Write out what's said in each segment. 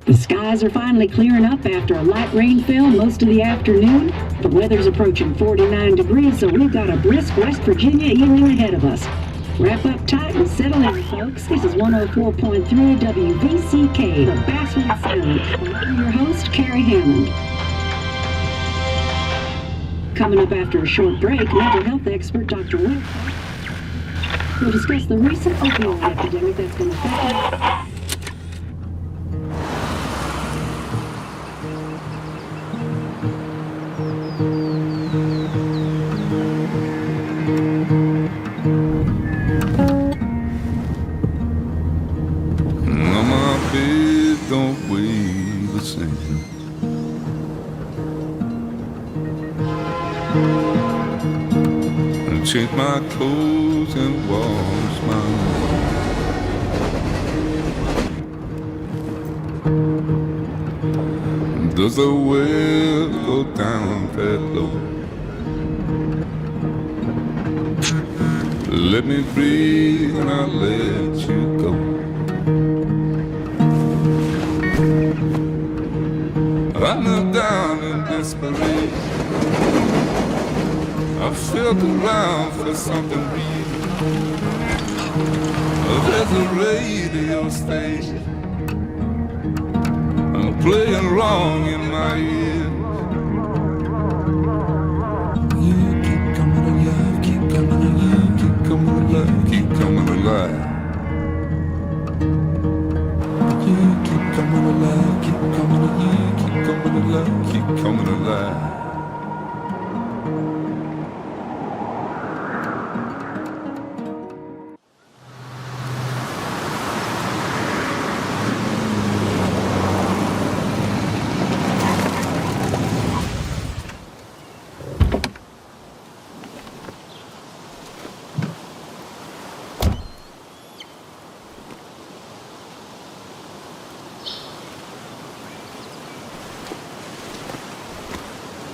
The skies are finally clearing up after a light rainfall most of the afternoon. The weather's approaching 49 degrees, so we've got a brisk West Virginia evening ahead of us. Wrap up tight and settle in, folks. This is 104.3 WVCK, the Basswood Sound. I'm your host, Carrie Hammond. Coming up after a short break, mental health expert Dr. Will will discuss the recent opioid epidemic that's been affecting. Don't weigh the same. And change my clothes and wash my hands. Does the well go down that low? Let me breathe and I'll let you go. I knelt down in desperation. I felt around for something real. There's a radio station playing wrong in my ears. You keep coming alive, keep coming alive, keep coming alive, keep coming alive. You keep coming alive, keep coming alive, keep coming alive, keep coming alive.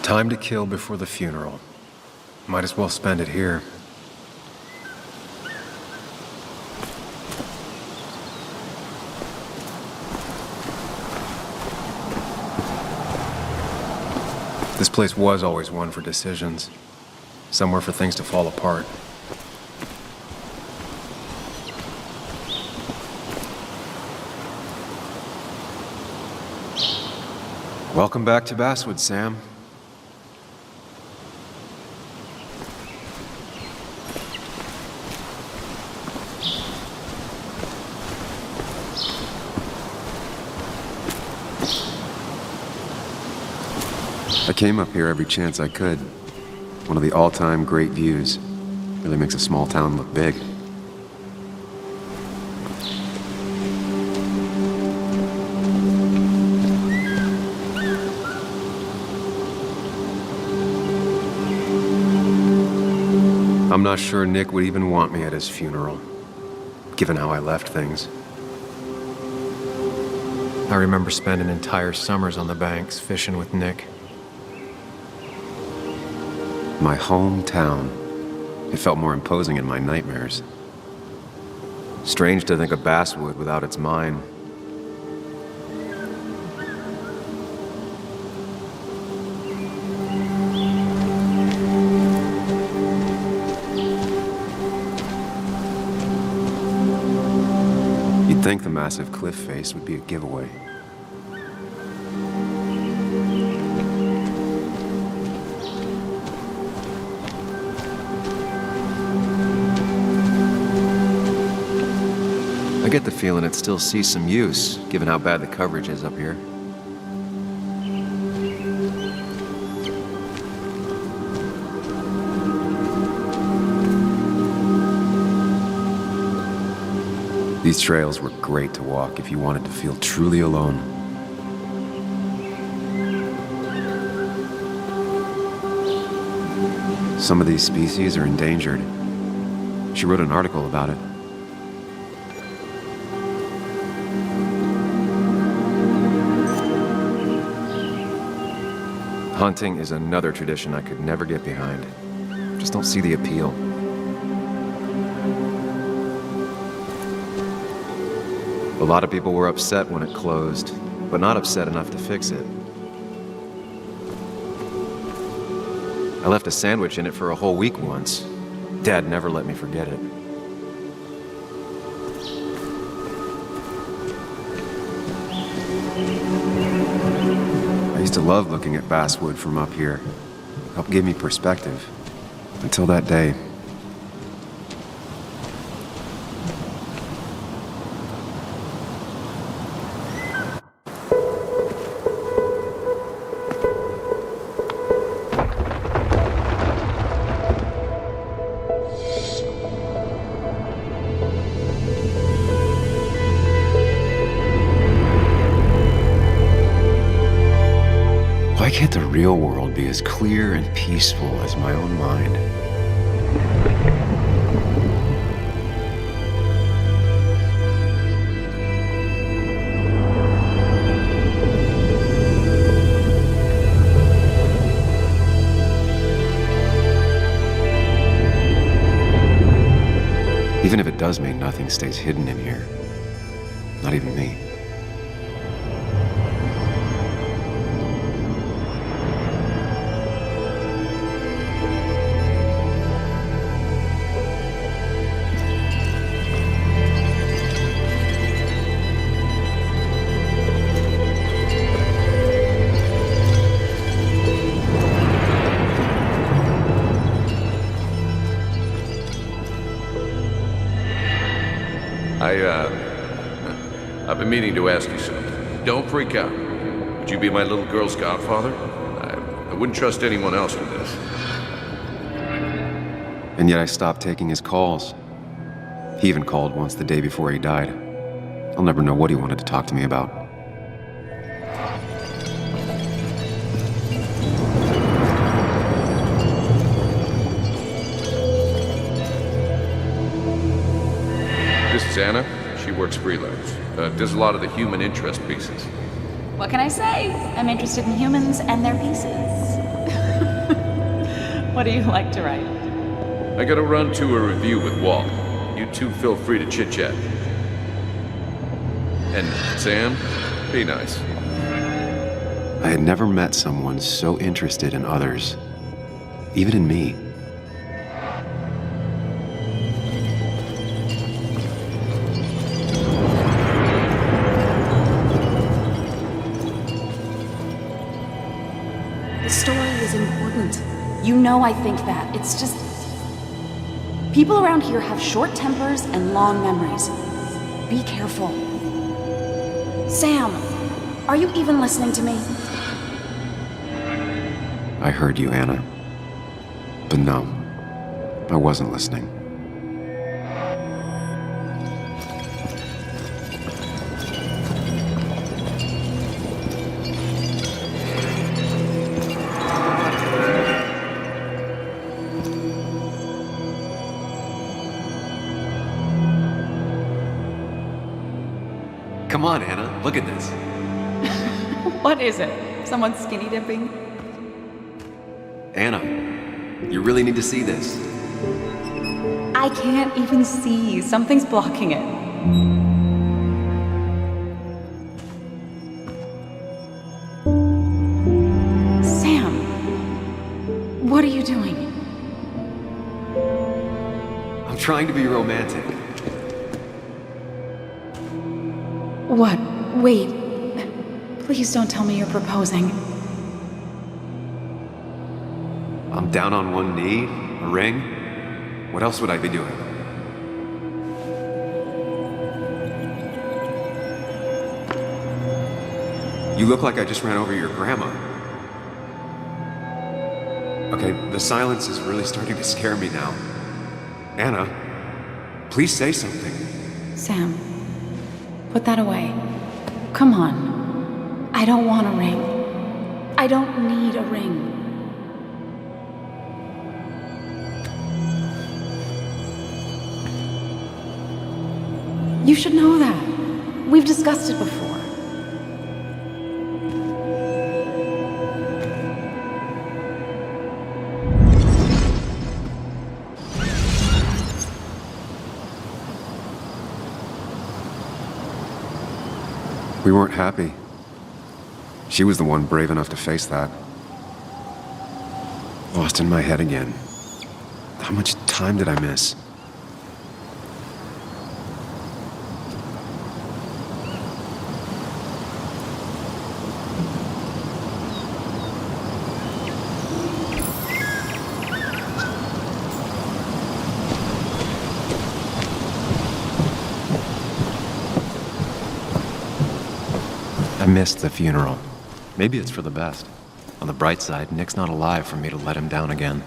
Time to kill before the funeral. Might as well spend it here. This place was always one for decisions. Somewhere for things to fall apart. Welcome back to Basswood, Sam. I came up here every chance I could. One of the all-time great views. Really makes a small town look big. I'm not sure Nick would even want me at his funeral, given how I left things. I remember spending entire summers on the banks fishing with Nick. My hometown. It felt more imposing in my nightmares. Strange to think of Basswood without its mine. You'd think the massive cliff face would be a giveaway. I get the feeling it still sees some use, given how bad the coverage is up here. These trails were great to walk if you wanted to feel truly alone. Some of these species are endangered. She wrote an article about it. Hunting is another tradition I could never get behind. Just don't see the appeal. A lot of people were upset when it closed. but not upset enough to fix it. I left a sandwich in it for a whole week once. Dad never let me forget it. I used to love looking at basswood from up here. Helped give me perspective. Until that day. Why can't the real world be as clear and peaceful as my own mind? Even if it does mean nothing stays hidden in here. Not even me. I've been meaning to ask you something. Don't freak out. Would you be my little girl's godfather? I wouldn't trust anyone else with this. And yet I stopped taking his calls. He even called once the day before he died. I'll never know what he wanted to talk to me about. This is Anna. She works freelance. Does a lot of the human interest pieces. What can I say? I'm interested in humans and their pieces. What do you like to write? I gotta run to a review with Walt. You two feel free to chit-chat. And Sam, be nice. I had never met someone so interested in others, even in me. The story is important. You know I think that. It's just... people around here have short tempers and long memories. Be careful. Sam, are you even listening to me? I heard you, Anna. But no, I wasn't listening. Come on, Anna, look at this. What is it? Someone skinny dipping? Anna, you really need to see this. I can't even see. Something's blocking it. Sam, what are you doing? I'm trying to be romantic. What? Wait. Please don't tell me you're proposing. I'm down on one knee, a ring. What else would I be doing? You look like I just ran over your grandma. Okay, the silence is really starting to scare me now. Anna, please say something. Sam, put that away. Come on. I don't want a ring. I don't need a ring. You should know that. We've discussed it before. We weren't happy. She was the one brave enough to face that. Lost in my head again. How much time did I miss? I missed the funeral. Maybe it's for the best. On the bright side, Nick's not alive for me to let him down again.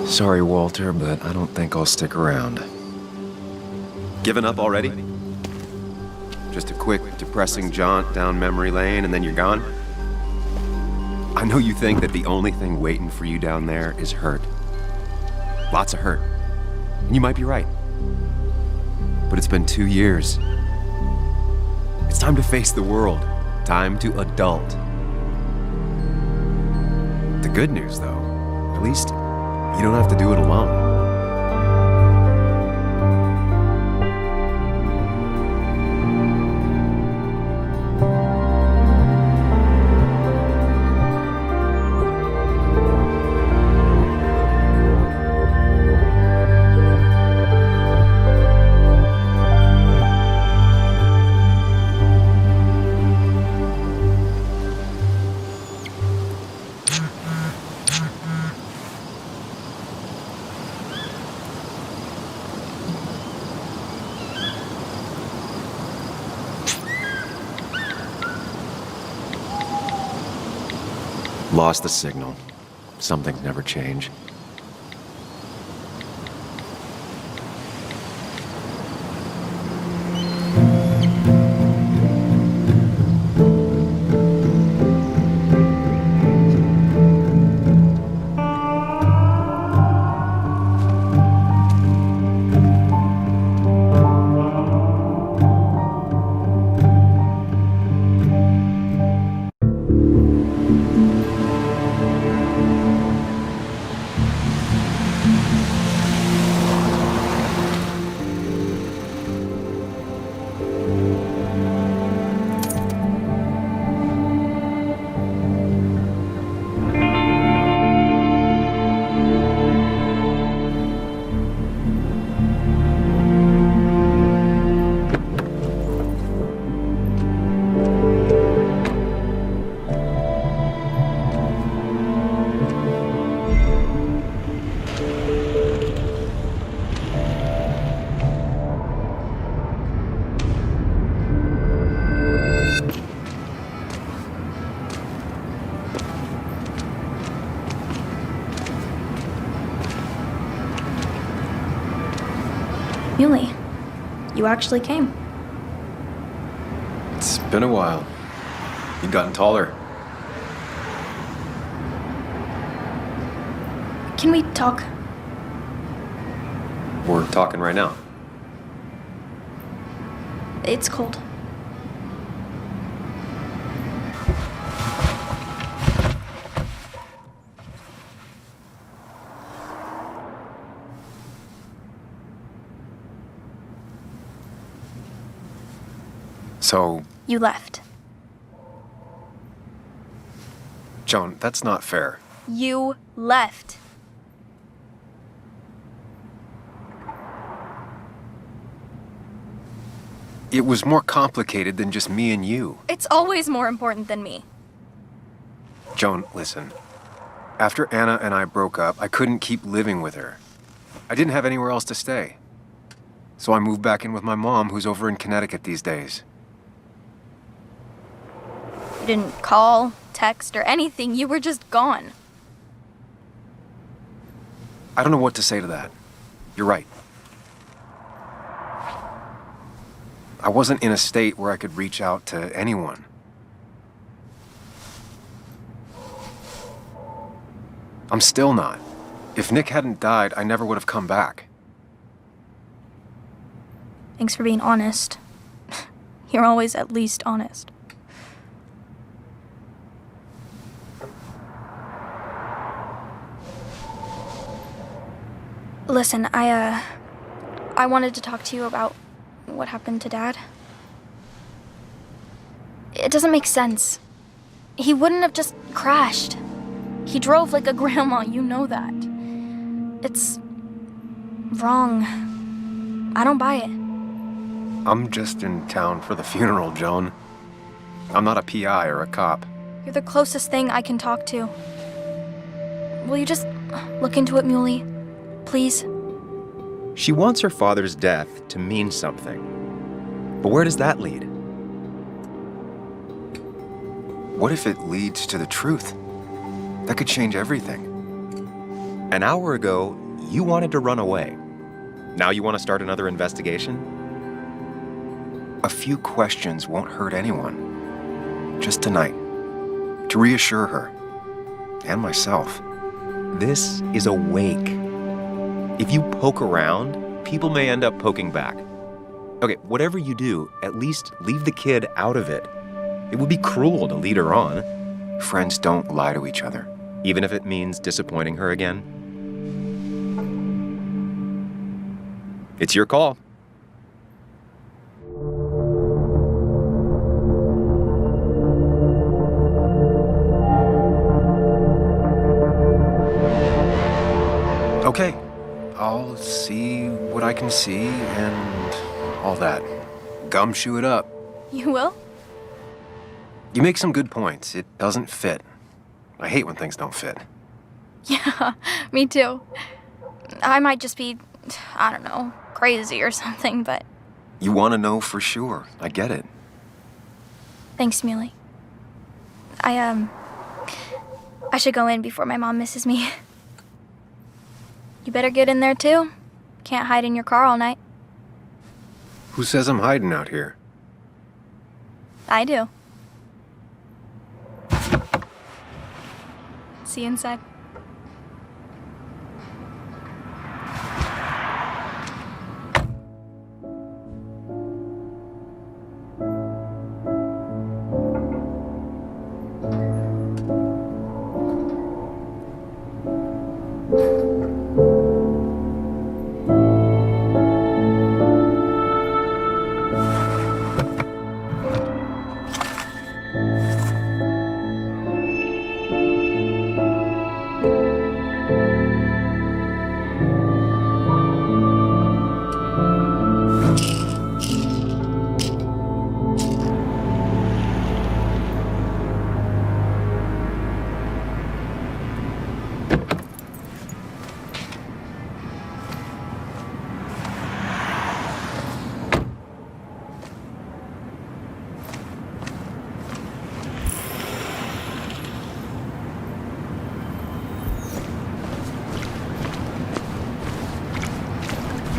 Sorry, Walter, but I don't think I'll stick around. Given up already? Just a quick, depressing jaunt down memory lane and then you're gone? I know you think that the only thing waiting for you down there is hurt. Lots of hurt. And you might be right. But it's been 2 years. It's time to face the world. Time to adult. The good news, though, at least you don't have to do it alone. Lost the signal. Some things never change. Yuli, you actually came. It's been a while. You've gotten taller. Can we talk? We're talking right now. It's cold. So, You left. Joan, that's not fair. You left. It was more complicated than just me and you. It's always more important than me. Joan, listen. After Anna and I broke up, I couldn't keep living with her. I didn't have anywhere else to stay. So I moved back in with my mom, who's over in Connecticut these days. You didn't call, text, or anything. You were just gone. I don't know what to say to that. You're right. I wasn't in a state where I could reach out to anyone. I'm still not. If Nick hadn't died, I never would have come back. Thanks for being honest. You're always at least honest. Listen, I wanted to talk to you about what happened to Dad. It doesn't make sense. He wouldn't have just crashed. He drove like a grandma, you know that. It's wrong. I don't buy it. I'm just in town for the funeral, Joan. I'm not a PI or a cop. You're the closest thing I can talk to. Will you just look into it, Muley? Please? She wants her father's death to mean something. But where does that lead? What if it leads to the truth? That could change everything. An hour ago, you wanted to run away. Now you want to start another investigation? A few questions won't hurt anyone. Just tonight. To reassure her. And myself. This is a wake. If you poke around, people may end up poking back. Okay, whatever you do, at least leave the kid out of it. It would be cruel to lead her on. Friends don't lie to each other, even if it means disappointing her again. It's your call. Okay, I'll see what I can see and all that. Gumshoe it up. You will? You make some good points. It doesn't fit. I hate when things don't fit. Yeah, me too. I might just be, I don't know, crazy or something, but... You want to know for sure. I get it. Thanks, Muley. I should go in before my mom misses me. You better get in there, too. Can't hide in your car all night. Who says I'm hiding out here? I do. See you inside.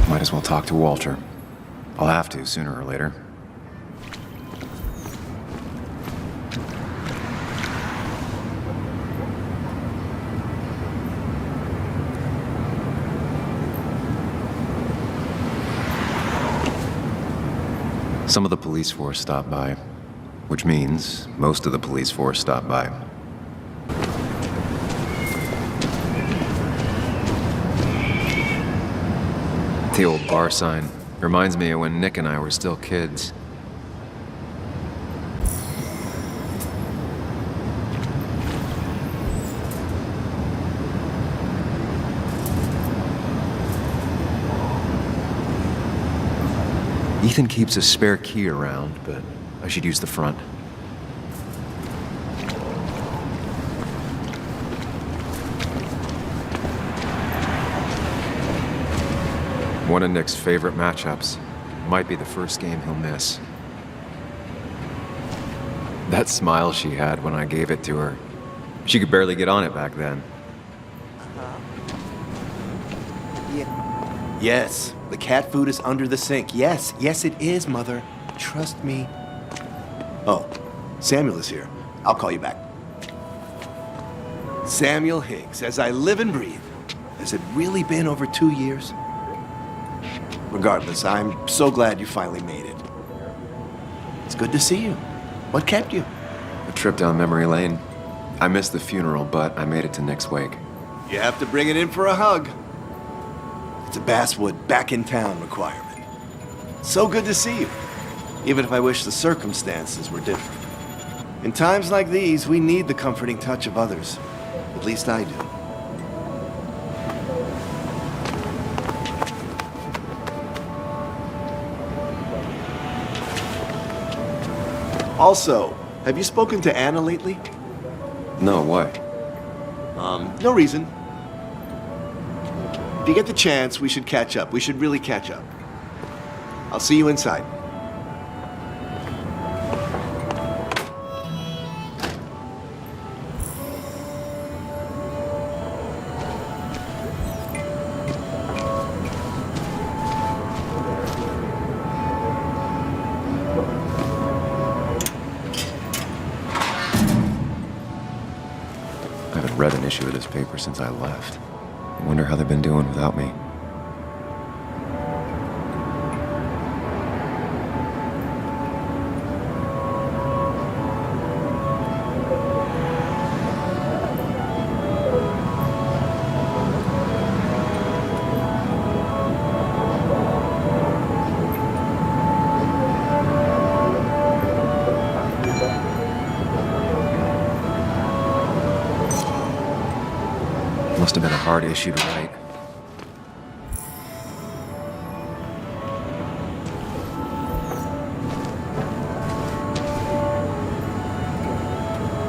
Might as well talk to Walter. I'll have to sooner or later. Some of the police force stopped by, which means most of the police force stopped by. The old bar sign reminds me of when Nick and I were still kids. Ethan keeps a spare key around, but I should use the front. One of Nick's favorite matchups. Might be the first game he'll miss. That smile she had when I gave it to her. She could barely get on it back then. Yes, the cat food is under the sink. Yes, yes it is, Mother. Trust me. Oh, Samuel is here. I'll call you back. Samuel Higgs, as I live and breathe. Has it really been over 2 years? Regardless, I'm so glad you finally made it. It's good to see you. What kept you? A trip down memory lane. I missed the funeral, but I made it to Nick's wake. You have to bring it in for a hug. It's a basswood back in town requirement. So good to see you, even if I wish the circumstances were different. In times like these, we need the comforting touch of others. At least I do. Also, have you spoken to Anna lately? No, why? No reason. If you get the chance, we should catch up. We should really catch up. I'll see you inside. I haven't read an issue of this paper since I left. I wonder how they've been doing without me. Must have been a hard issue to write.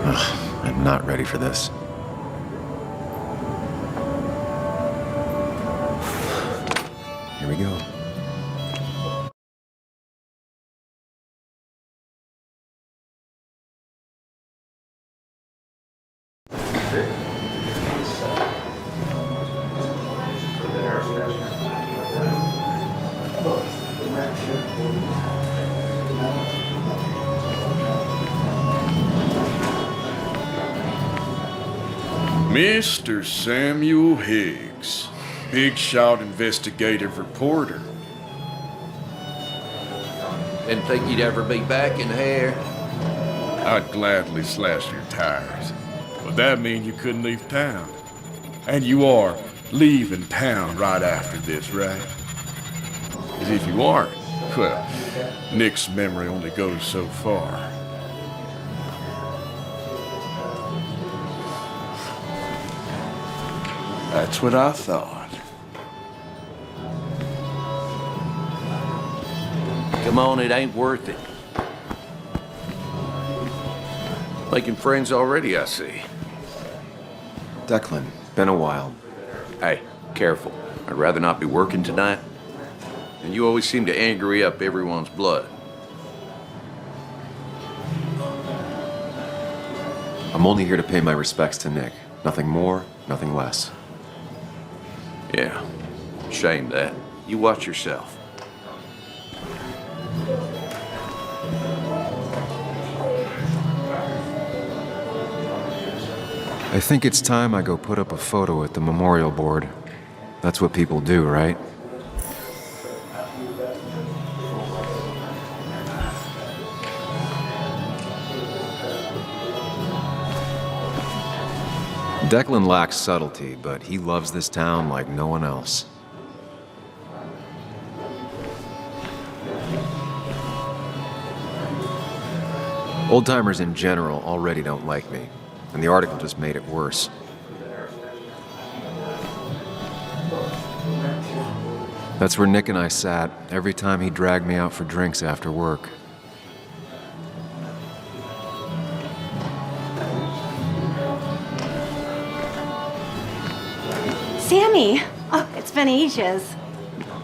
Ugh, I'm not ready for this. Here we go. Mr. Samuel Higgs, big shot investigative reporter. Didn't think you'd ever be back in here. I'd gladly slash your tires, but that mean you couldn't leave town. And you are leaving town right after this, right? As if you aren't. Well, Nick's memory only goes so far. That's what I thought. Come on, it ain't worth it. Making friends already, I see. Declan, been a while. Hey, careful. I'd rather not be working tonight. And you always seem to angry up everyone's blood. I'm only here to pay my respects to Nick. Nothing more, nothing less. Yeah, shame that. You watch yourself. I think it's time I go put up a photo at the memorial board. That's what people do, right? Declan lacks subtlety, but he loves this town like no one else. Old-timers in general already don't like me, and the article just made it worse. That's where Nick and I sat every time he dragged me out for drinks after work. Sammy! Oh, it's been ages.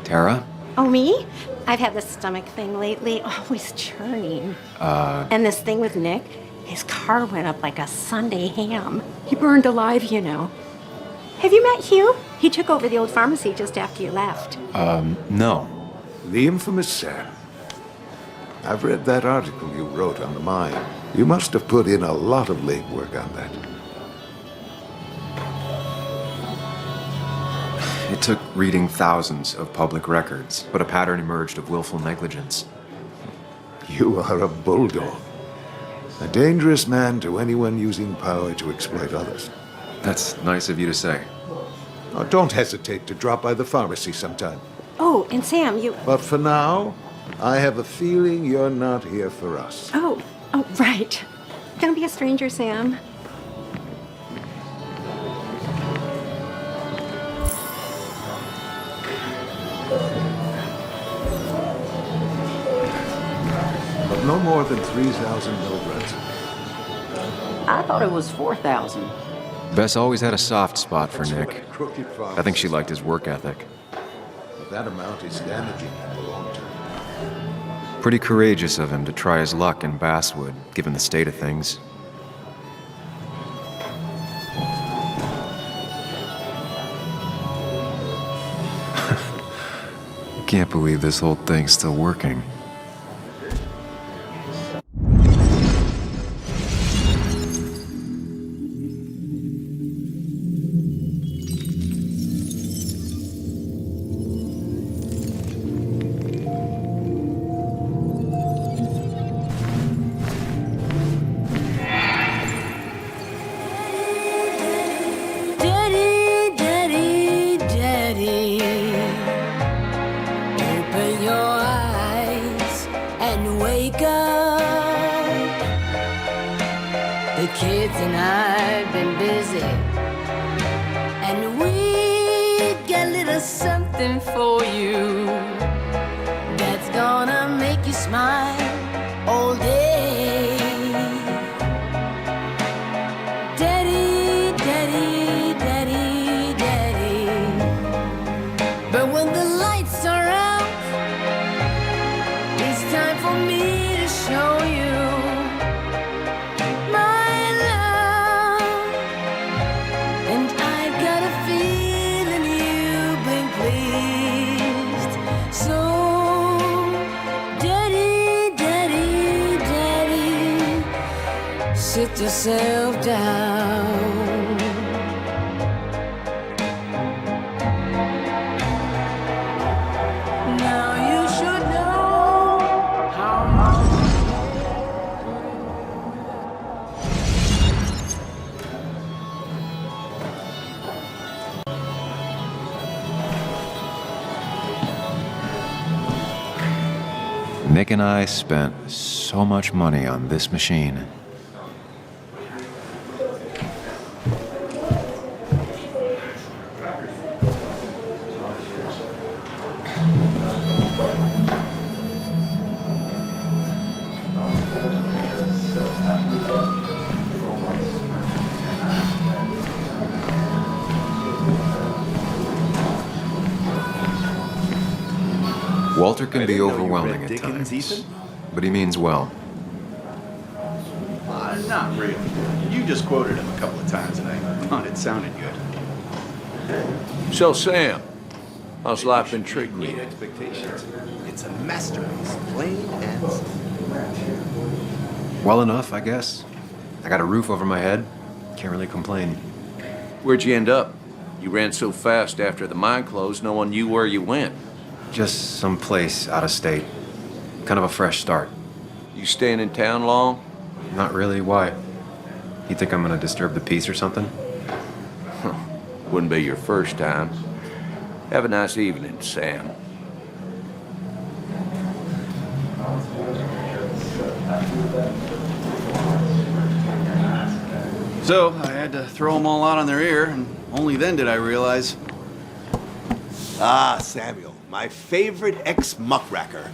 Tara? Oh, me? I've had this stomach thing lately, always churning. And this thing with Nick, his car went up like a Sunday ham. He burned alive, you know. Have you met Hugh? He took over the old pharmacy just after you left. No. The infamous Sam. I've read that article you wrote on the mine. You must have put in a lot of legwork on that. It took reading thousands of public records, but a pattern emerged of willful negligence. You are a bulldog. A dangerous man to anyone using power to exploit others. That's nice of you to say. Oh, don't hesitate to drop by the pharmacy sometime. Oh, and Sam, you... But for now, I have a feeling you're not here for us. Oh, right. Don't be a stranger, Sam. But no more than 3,000 milligrams. I thought it was 4,000. Bess always had a soft spot for Nick. I think she liked his work ethic. But that amount is damaging in the long term. Pretty courageous of him to try his luck in Basswood, given the state of things. I can't believe this whole thing's still working. Sit yourself down. Now you should know how much. Nick and I spent so much money on this machine. Walter can be overwhelming at times, but he means well. Not really. You just quoted him a couple of times and I thought it sounded good. So, Sam, how's life been treating you? Expectations. It's a masterpiece, plain and simple. Well enough, I guess. I got a roof over my head. Can't really complain. Where'd you end up? You ran so fast after the mine closed, no one knew where you went. Just someplace out of state. Kind of a fresh start. You staying in town long? Not really. Why? You think I'm gonna disturb the peace or something? Wouldn't be your first time. Have a nice evening, Sam. So, I had to throw them all out on their ear, and only then did I realize... Ah, Samuel, my favorite ex-muckracker.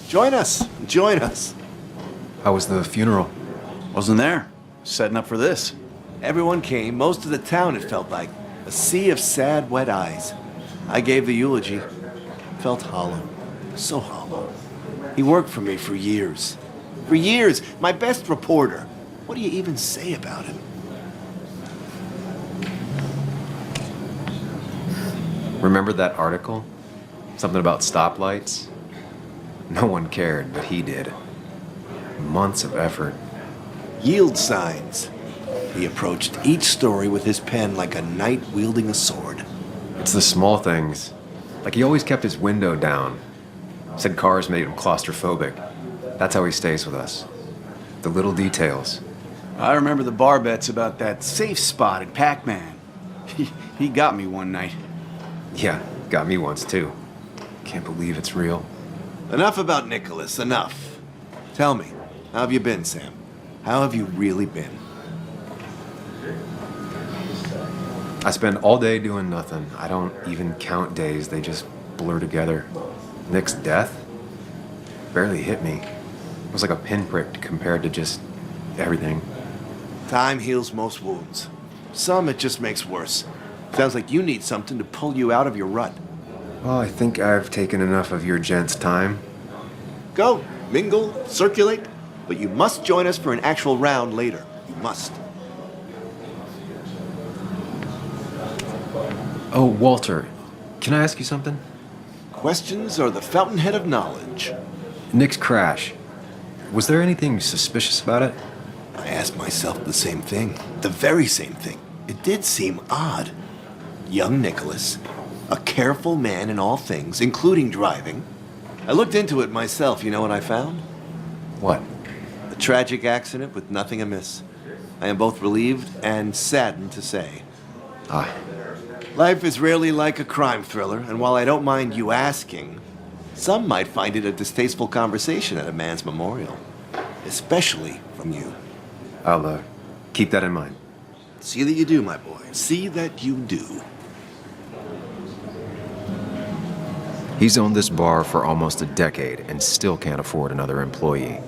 Join us, join us. How was the funeral? Wasn't there. Setting up for this. Everyone came, most of the town, it felt like. A sea of sad, wet eyes. I gave the eulogy. Felt hollow. So hollow. He worked for me for years. For years, my best reporter. What do you even say about him? Remember that article? Something about stoplights? No one cared, but he did. Months of effort. Yield signs. He approached each story with his pen like a knight wielding a sword. It's the small things. Like he always kept his window down. Said cars made him claustrophobic. That's how he stays with us. The little details. I remember the bar bets about that safe spot in Pac-Man. He got me one night. Yeah, got me once too. Can't believe it's real. Enough about Nicholas, enough. Tell me, how have you been, Sam? How have you really been? I spend all day doing nothing. I don't even count days, they just blur together. Nick's death barely hit me. It was like a pinprick compared to just everything. Time heals most wounds. Some it just makes worse. Sounds like you need something to pull you out of your rut. Well, I think I've taken enough of your gents' time. Go, mingle, circulate, but you must join us for an actual round later. You must. Oh, Walter, can I ask you something? Questions are the fountainhead of knowledge. Nick's crash. Was there anything suspicious about it? I asked myself the same thing. The very same thing. It did seem odd. Young Nicholas, a careful man in all things, including driving. I looked into it myself. You know what I found? What? A tragic accident with nothing amiss. I am both relieved and saddened to say. Ah. Life is rarely like a crime thriller, and while I don't mind you asking, some might find it a distasteful conversation at a man's memorial. Especially from you. I'll, keep that in mind. See that you do, my boy. See that you do. He's owned this bar for almost a decade and still can't afford another employee.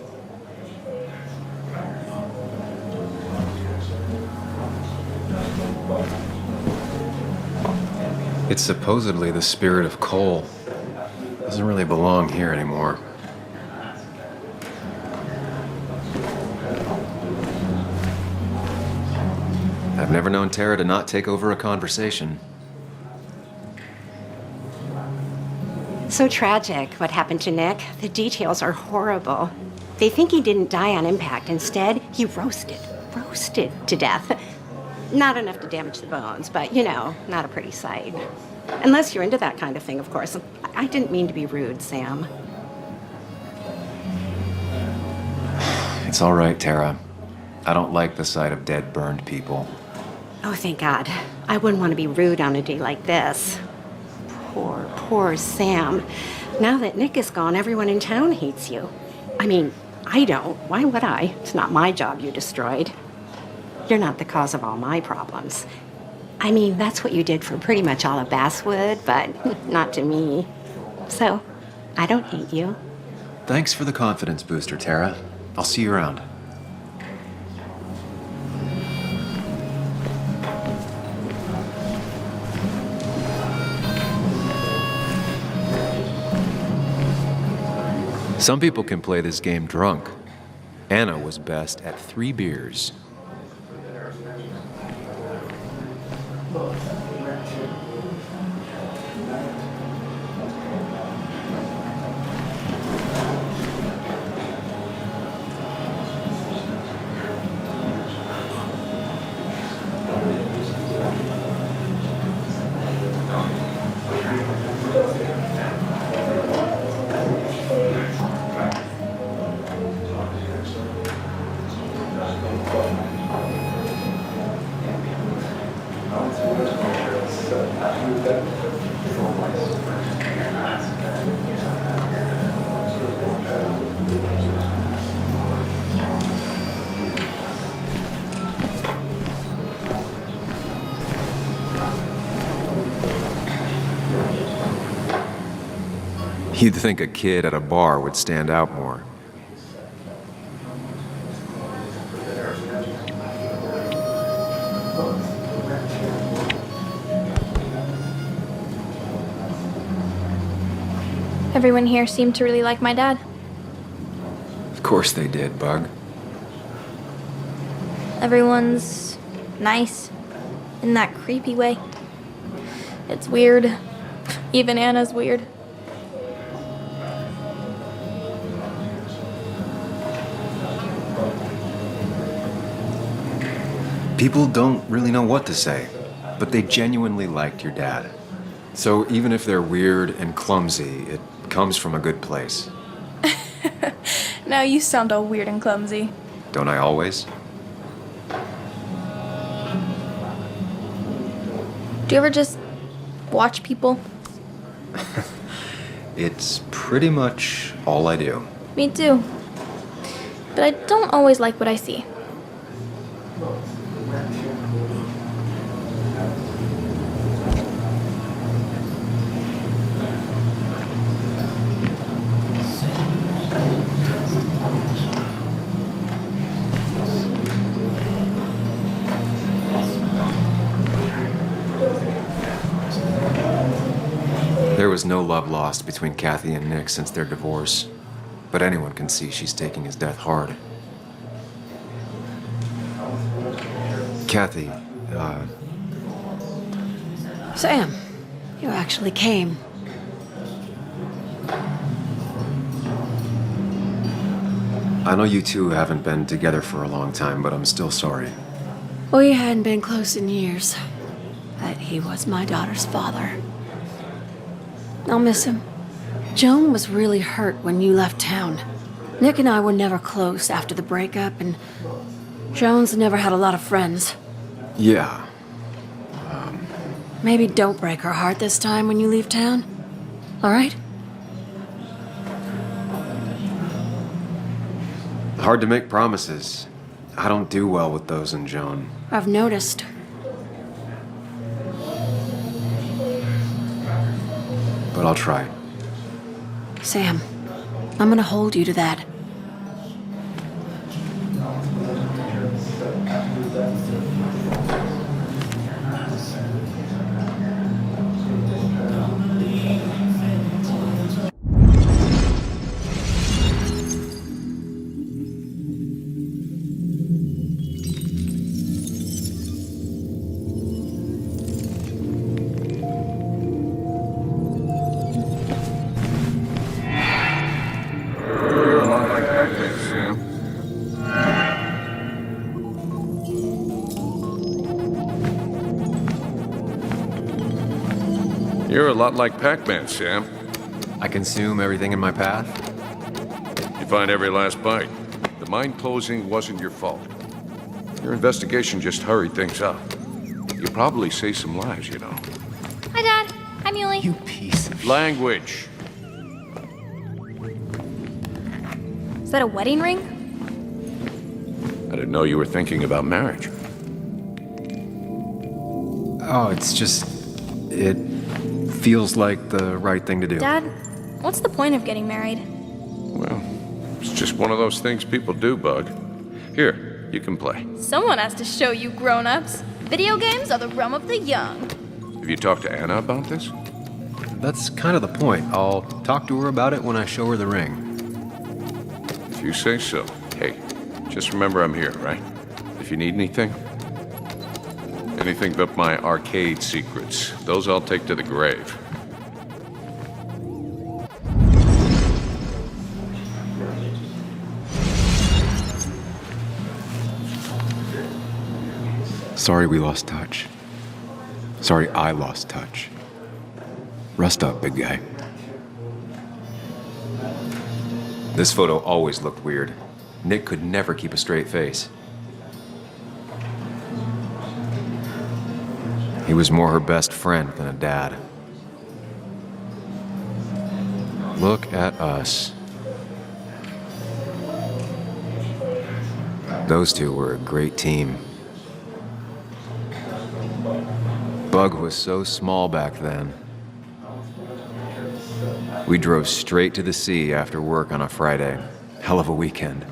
It's supposedly the spirit of coal. Doesn't really belong here anymore. I've never known Tara to not take over a conversation. So tragic what happened to Nick. The details are horrible. They think he didn't die on impact. Instead, he roasted to death. Not enough to damage the bones, but, you know, not a pretty sight. Unless you're into that kind of thing, of course. I didn't mean to be rude, Sam. It's all right, Tara. I don't like the sight of dead, burned people. Oh, thank God. I wouldn't want to be rude on a day like this. Poor Sam. Now that Nick is gone, everyone in town hates you. I mean, I don't. Why would I? It's not my job you destroyed. You're not the cause of all my problems. I mean, that's what you did for pretty much all of Basswood, but not to me. So, I don't hate you. Thanks for the confidence booster, Tara. I'll see you around. Some people can play this game drunk. Anna was best at 3 beers. You'd think a kid at a bar would stand out more. Everyone here seemed to really like my dad. Of course they did, Bug. Everyone's nice in that creepy way. It's weird. Even Anna's weird. People don't really know what to say, but they genuinely liked your dad. So even if they're weird and clumsy, it comes from a good place. Now you sound all weird and clumsy. Don't I always? Do you ever just watch people? It's pretty much all I do. Me too. But I don't always like what I see. There was no love lost between Kathy and Nick since their divorce, but anyone can see she's taking his death hard. Kathy, Sam, you actually came. I know you two haven't been together for a long time, but I'm still sorry. We hadn't been close in years, but he was my daughter's father. I'll miss him. Joan was really hurt when you left town. Nick and I were never close after the breakup, and Joan's never had a lot of friends. Yeah. Maybe don't break her heart this time when you leave town. All right? Hard to make promises. I don't do well with those in Joan. I've noticed. But I'll try. Sam, I'm gonna hold you to that. You're a lot like Pac-Man, Sam. I consume everything in my path? You find every last bite. The mine closing wasn't your fault. Your investigation just hurried things up. You probably saved some lives, you know. Hi, Dad. Hi, Muley. You piece of Language. Is that a wedding ring? I didn't know you were thinking about marriage. Oh, it's just... It feels like the right thing to do. Dad, what's the point of getting married? Well, it's just one of those things people do, Bug. Here, you can play. Someone has to show you grown-ups. Video games are the realm of the young. Have you talked to Anna about this? That's kind of the point. I'll talk to her about it when I show her the ring. If you say so. Hey, just remember I'm here, right? If you need anything. Anything but my arcade secrets. Those I'll take to the grave. Sorry we lost touch. Sorry I lost touch. Rest up, big guy. This photo always looked weird. Nick could never keep a straight face. He was more her best friend than a dad. Look at us. Those two were a great team. Bug was so small back then. We drove straight to the sea after work on a Friday. Hell of a weekend.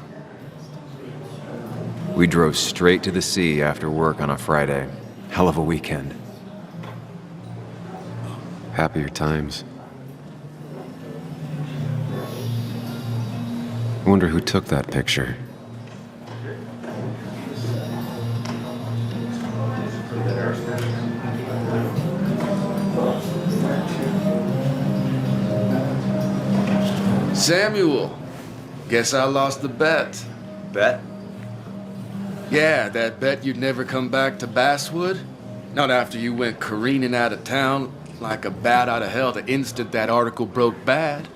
We drove straight to the sea after work on a Friday. Hell of a weekend. Happier times. I wonder who took that picture. Samuel, guess I lost the bet. Bet? Yeah, that bet you'd never come back to Basswood. Not after you went careening out of town like a bat out of hell the instant that article broke bad.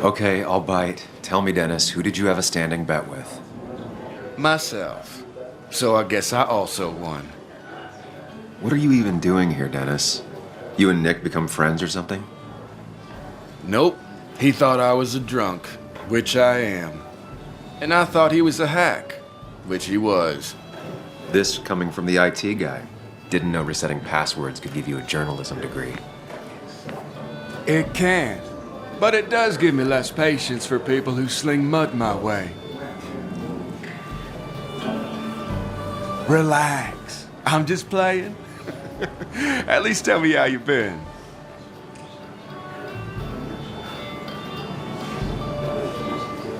Okay, I'll bite. Tell me, Dennis, who did you have a standing bet with? Myself. So I guess I also won. What are you even doing here, Dennis? You and Nick become friends or something? Nope. He thought I was a drunk, which I am. And I thought he was a hack, which he was. This coming from the IT guy. Didn't know resetting passwords could give you a journalism degree. It can. But it does give me less patience for people who sling mud my way. Relax. I'm just playing. At least tell me how you been.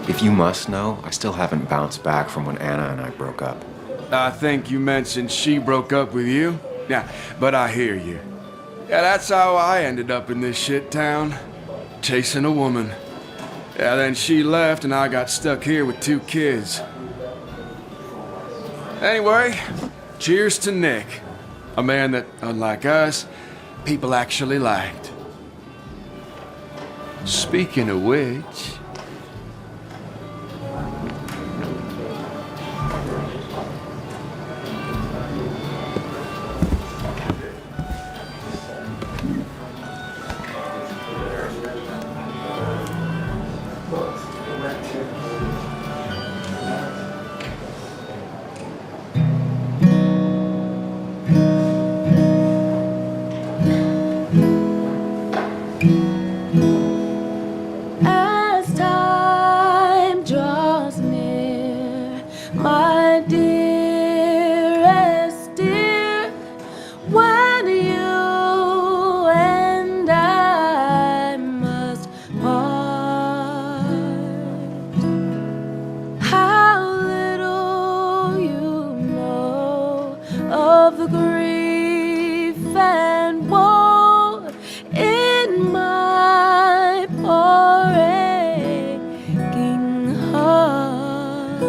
If you must know, I still haven't bounced back from when Anna and I broke up. I think you mentioned she broke up with you. Yeah, but I hear you. Yeah, that's how I ended up in this shit town. Chasing a woman. Yeah, then she left and I got stuck here with 2 kids. Anyway, cheers to Nick. A man that, unlike us, people actually liked. Speaking of which... As time draws near, my dearest dear, when you and I must part, how little you know of the grief and woe in my poor aching heart.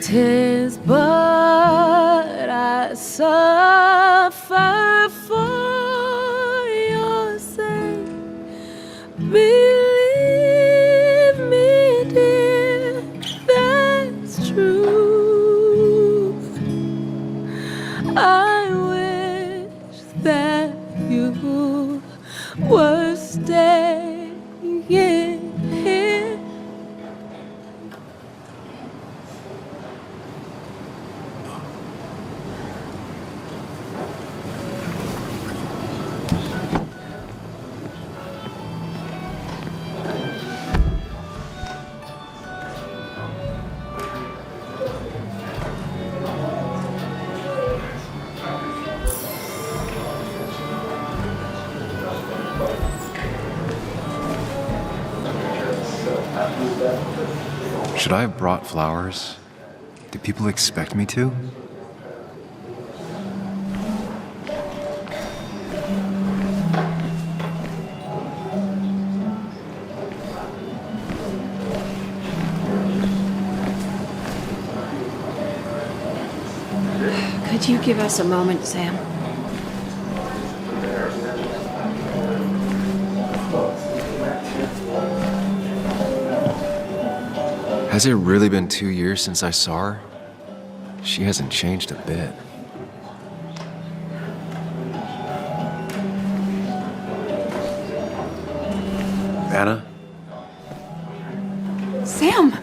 'Tis but I suffer for your sake. Believe me, dear, that's true. I wish that you were staying here. Should I have brought flowers? Do people expect me to? Could you give us a moment, Sam? Has it really been 2 years since I saw her? She hasn't changed a bit. Anna? Sam!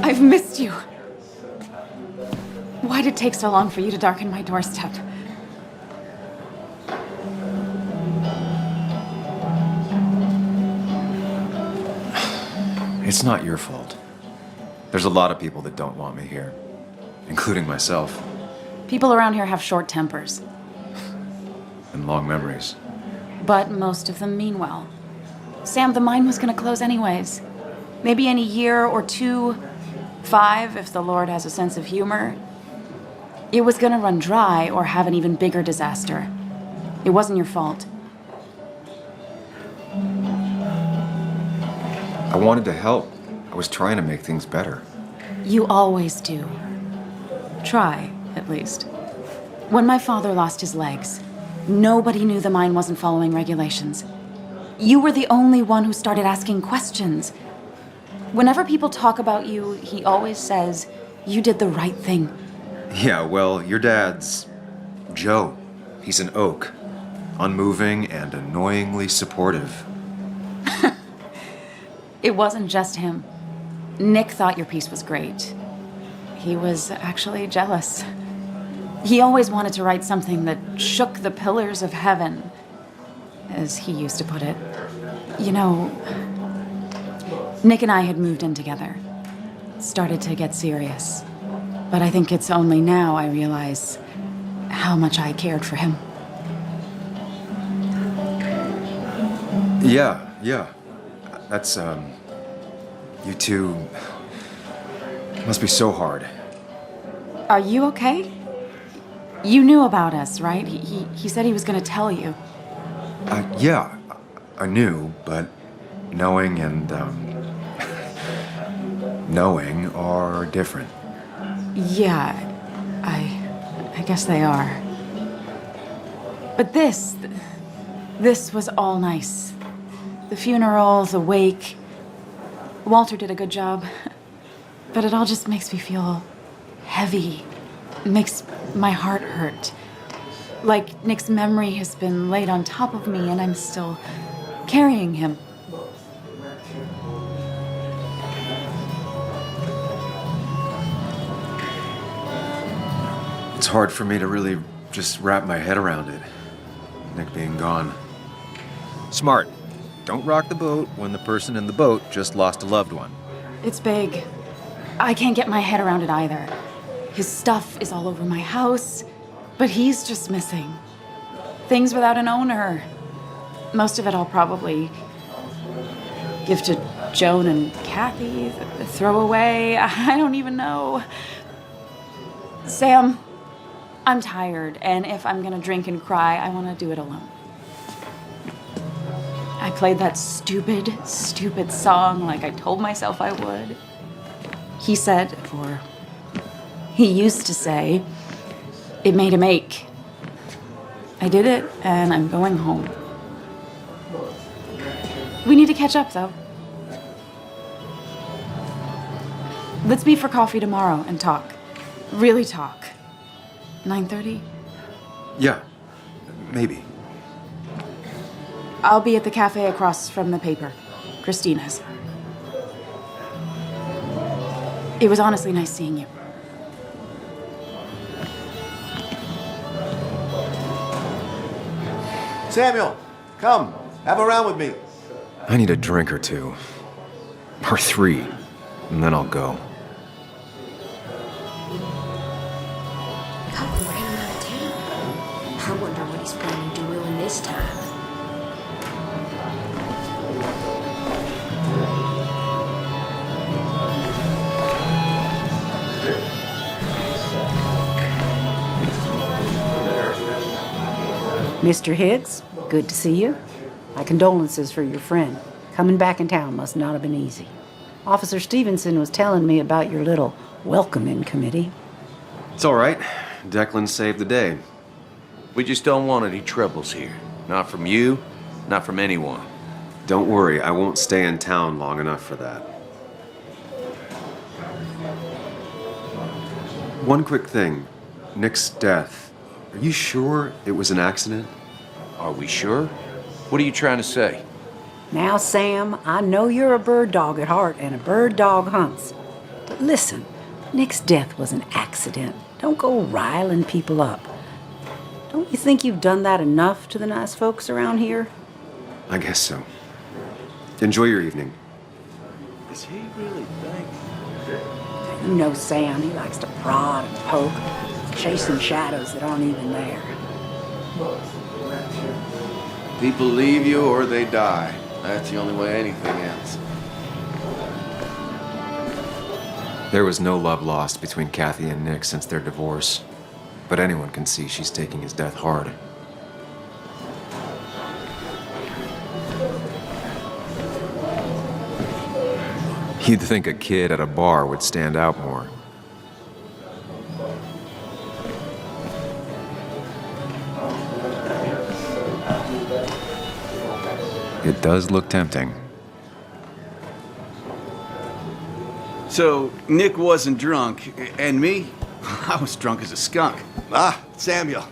I've missed you. Why did it take so long for you to darken my doorstep? It's not your fault. There's a lot of people that don't want me here, including myself, People around here have short tempers, and long memories. but most of them mean well. Sam, the mine was gonna close anyways. Maybe in a year or 2, 5, if the Lord has a sense of humor. It was gonna run dry or have an even bigger disaster. It wasn't your fault. I wanted to help. I was trying to make things better. You always do. Try, at least. When my father lost his legs, nobody knew the mine wasn't following regulations. You were the only one who started asking questions. Whenever people talk about you, he always says, you did the right thing. Yeah, well, your dad's Joe. He's an oak. Unmoving and annoyingly supportive. It wasn't just him. Nick thought your piece was great. He was actually jealous. He always wanted to write something that shook the pillars of heaven, as he used to put it. You know, Nick and I had moved in together. Started to get serious. But I think it's only now I realize how much I cared for him. Yeah. That's, you two must be so hard. Are you okay? You knew about us, right? He said he was gonna tell you. Yeah, I knew, but knowing and, knowing are different. Yeah, I guess they are. But this was all nice. The funeral, the wake. Walter did a good job. But it all just makes me feel heavy. It makes my heart hurt. Like Nick's memory has been laid on top of me and I'm still carrying him. It's hard for me to really just wrap my head around it. Nick being gone. Smart. Don't rock the boat when the person in the boat just lost a loved one. It's big. I can't get my head around it either. His stuff is all over my house, but he's just missing. Things without an owner. Most of it I'll probably give to Joan and Kathy, throw away. I don't even know. Sam, I'm tired, and if I'm gonna drink and cry, I wanna do it alone. I played that stupid song like I told myself I would. He said, or he used to say, it made him ache. I did it, and I'm going home. We need to catch up, though. Let's meet for coffee tomorrow and talk. Really talk. 9:30? Yeah, maybe. I'll be at the cafe across from the paper. Christina's. It was honestly nice seeing you. Samuel, come. Have a round with me. I need a drink or two. Or 3. And then I'll go. Oh, we ran him out of town. I wonder what he's planning to ruin this time. Mr. Hicks, good to see you. My condolences for your friend. Coming back in town must not have been easy. Officer Stevenson was telling me about your little welcoming committee. It's all right. Declan saved the day. We just don't want any troubles here. Not from you, not from anyone. Don't worry, I won't stay in town long enough for that. One quick thing. Nick's death. Are you sure it was an accident? Are we sure? What are you trying to say? Now, Sam, I know you're a bird dog at heart and a bird dog hunts. But listen, Nick's death was an accident. Don't go riling people up. Don't you think you've done that enough to the nice folks around here? I guess so. Enjoy your evening. Does he really think? You know Sam, he likes to prod and poke, chasing shadows that aren't even there. People leave you or they die. That's the only way anything ends. There was no love lost between Kathy and Nick since their divorce, but anyone can see she's taking his death hard. You'd think a kid at a bar would stand out more. It does look tempting. So, Nick wasn't drunk, and me? I was drunk as a skunk. Ah, Samuel,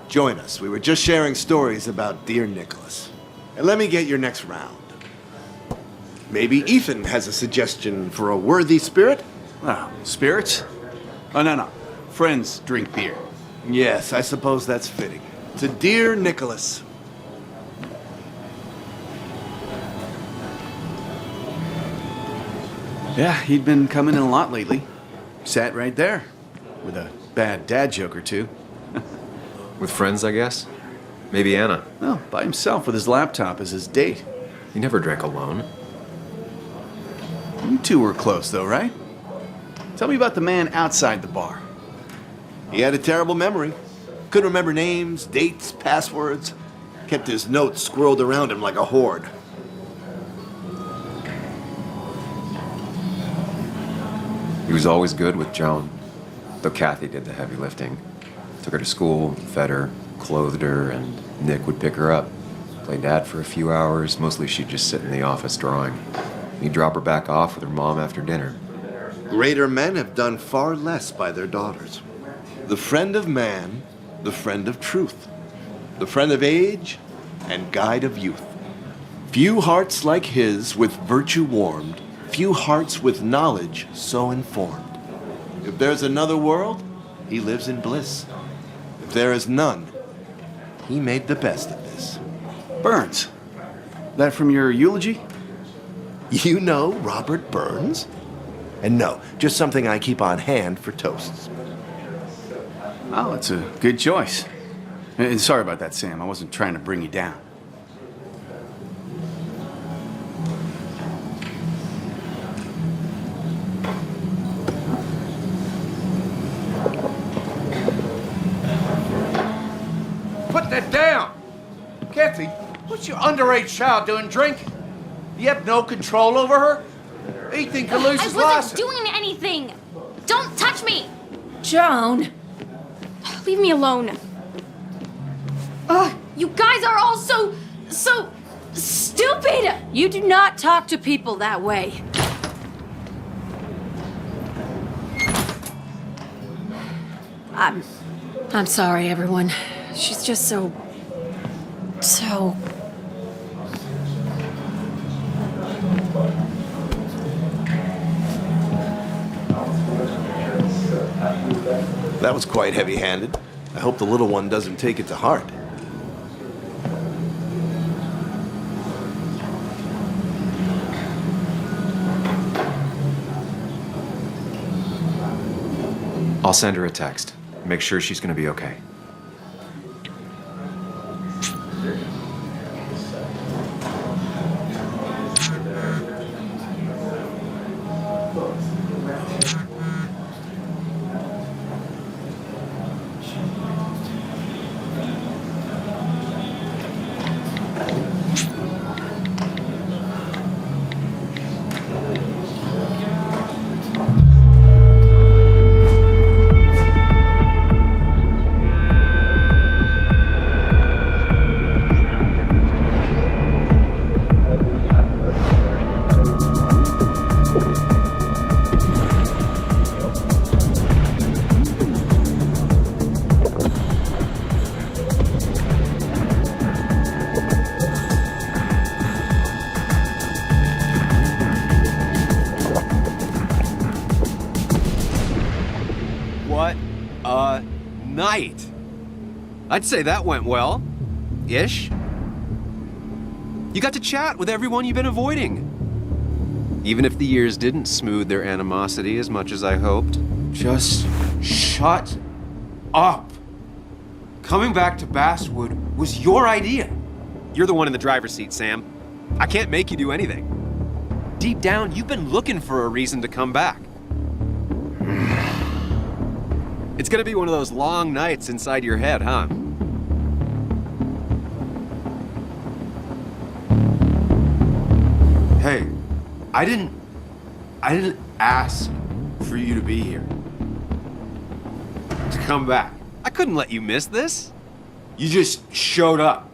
join us. We were just sharing stories about dear Nicholas. And let me get your next round. Maybe Ethan has a suggestion for a worthy spirit? Oh, spirits? Oh, no. Friends drink beer. Yes, I suppose that's fitting. To dear Nicholas. Yeah, he'd been coming in a lot lately. Sat right there, with a bad dad joke or two. With friends, I guess? Maybe Anna. No, by himself with his laptop as his date. He never drank alone. You two were close, though, right? Tell me about the man outside the bar. He had a terrible memory. Couldn't remember names, dates, passwords. Kept his notes squirreled around him like a hoard. He was always good with Joan, though Kathy did the heavy lifting. Took her to school, fed her, clothed her, and Nick would pick her up. Play dad for a few hours. Mostly she'd just sit in the office drawing. He'd drop her back off with her mom after dinner. Greater men have done far less by their daughters. The friend of man, the friend of truth, the friend of age, and guide of youth. Few hearts like his with virtue warmed, few hearts with knowledge so informed. If there's another world, he lives in bliss. If there is none, he made the best of this. Burns. That from your eulogy? You know Robert Burns? And no, just something I keep on hand for toasts. Oh, it's a good choice. And sorry about that, Sam. I wasn't trying to bring you down. Put that down! Kathy, what's your underage child doing drinking? You have no control over her? Ethan could lose his I wasn't license. doing anything! Don't touch me! Joan! Leave me alone. Ugh, you guys are all so stupid! You do not talk to people that way. I'm sorry, everyone. She's just so... That was quite heavy-handed. I hope the little one doesn't take it to heart. I'll send her a text. Make sure she's gonna be okay. What a night! I'd say that went well. Ish. You got to chat with everyone you've been avoiding. Even if the years didn't smooth their animosity as much as I hoped. Just shut up. Coming back to Basswood was your idea. You're the one in the driver's seat, Sam. I can't make you do anything. Deep down, you've been looking for a reason to come back. It's gonna be one of those long nights inside your head, huh? Hey, I didn't ask for you to be here. To come back. I couldn't let you miss this. You just showed up.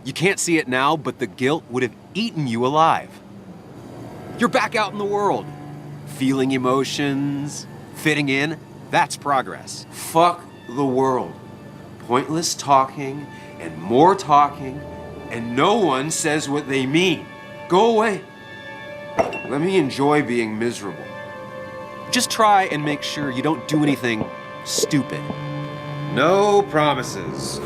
You can't see it now, but the guilt would have eaten you alive. You're back out in the world, feeling emotions, fitting in. That's progress. Fuck the world. Pointless talking and more talking, and no one says what they mean. Go away. Let me enjoy being miserable. Just try and make sure you don't do anything stupid. No promises.